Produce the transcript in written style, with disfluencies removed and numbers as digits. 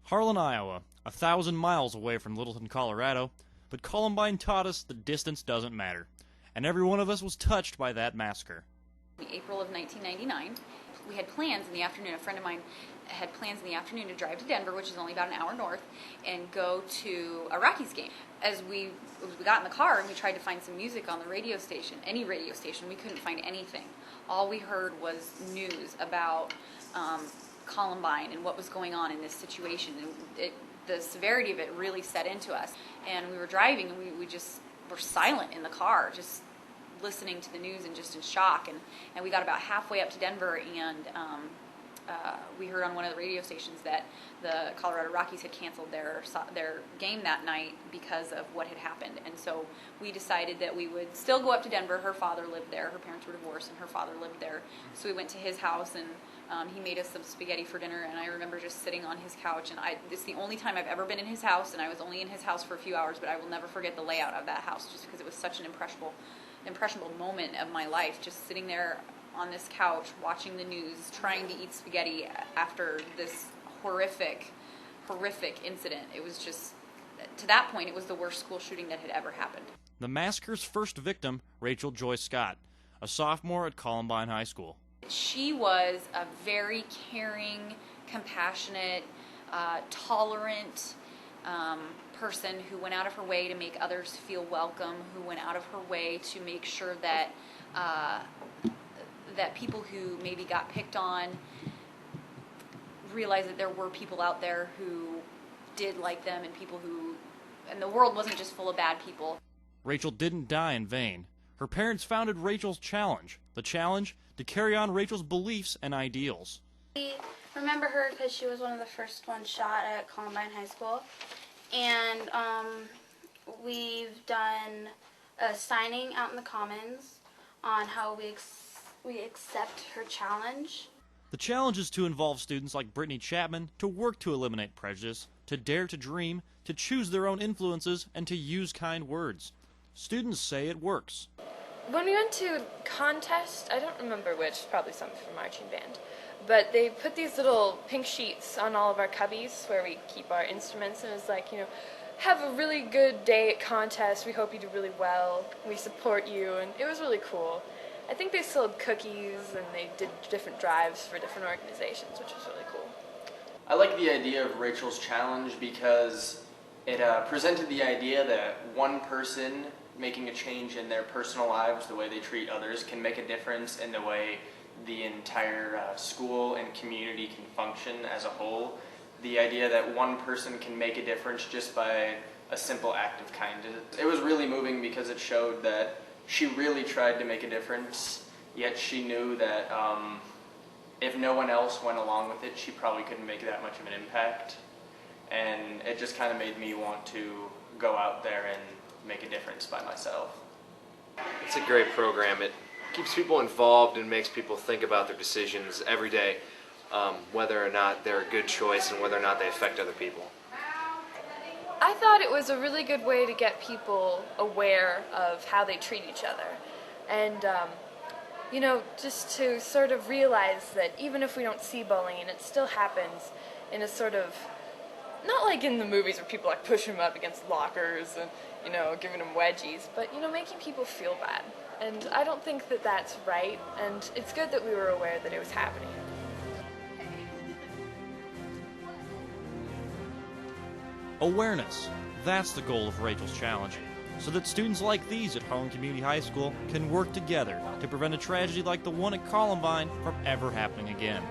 Harlan, Iowa, 1,000 miles away from Littleton, Colorado, but Columbine taught us the distance doesn't matter, and every one of us was touched by that massacre. In April of 1999, we had plans in the afternoon. A friend of mine had plans in the afternoon to drive to Denver, which is only about an hour north, and go to a Rockies game. As we got in the car and we tried to find some music on the radio station, any radio station, we couldn't find anything. All we heard was news about Columbine and what was going on in this situation. And the severity of it really set into us. And we were driving and we just were silent in the car, just listening to the news and just in shock. And we got about halfway up to Denver and we heard on one of the radio stations that the Colorado Rockies had canceled their game that night because of what had happened. And so we decided that we would still go up to Denver. Her father lived there. Her parents were divorced and her father lived there. So we went to his house and he made us some spaghetti for dinner, and I remember just sitting on his couch, and it's the only time I've ever been in his house, and I was only in his house for a few hours, but I will never forget the layout of that house just because it was such an impressionable moment of my life, just sitting there on this couch watching the news, trying to eat spaghetti after this horrific incident. It was just, to that point, it was the worst school shooting that had ever happened. The massacre's first victim, Rachel Joy Scott, a sophomore at Columbine High School. She was a very caring, compassionate, tolerant person who went out of her way to make others feel welcome, who went out of her way to make sure that that people who maybe got picked on realized that there were people out there who did like them and the world wasn't just full of bad people. Rachel didn't die in vain. Her parents founded Rachel's Challenge, the challenge to carry on Rachel's beliefs and ideals. We remember her because she was one of the first ones shot at Columbine High School. And we've done a signing out in the Commons on how we accept her challenge. The challenge is to involve students like Brittany Chapman to work to eliminate prejudice, to dare to dream, to choose their own influences, and to use kind words. Students say it works. When we went to contest, I don't remember which, probably something for marching band, but they put these little pink sheets on all of our cubbies where we keep our instruments, and it's like, have a really good day at contest, we hope you do really well, we support you, and it was really cool. I think they sold cookies and they did different drives for different organizations, which was really cool. I like the idea of Rachel's Challenge because it presented the idea that one person making a change in their personal lives, the way they treat others, can make a difference in the way the entire school and community can function as a whole. The idea that one person can make a difference just by a simple act of kindness. It was really moving because it showed that she really tried to make a difference, yet she knew that if no one else went along with it, she probably couldn't make that much of an impact. And it just kind of made me want to go out there and make a difference by myself. It's a great program. It keeps people involved and makes people think about their decisions every day, whether or not they're a good choice and whether or not they affect other people. I thought it was a really good way to get people aware of how they treat each other. And, just to sort of realize that even if we don't see bullying, it still happens in a sort of, not like in the movies where people like push them up against lockers and, giving them wedgies, but, making people feel bad. And I don't think that that's right, and it's good that we were aware that it was happening. Awareness. That's the goal of Rachel's Challenge, so that students like these at Harlan Community High School can work together to prevent a tragedy like the one at Columbine from ever happening again.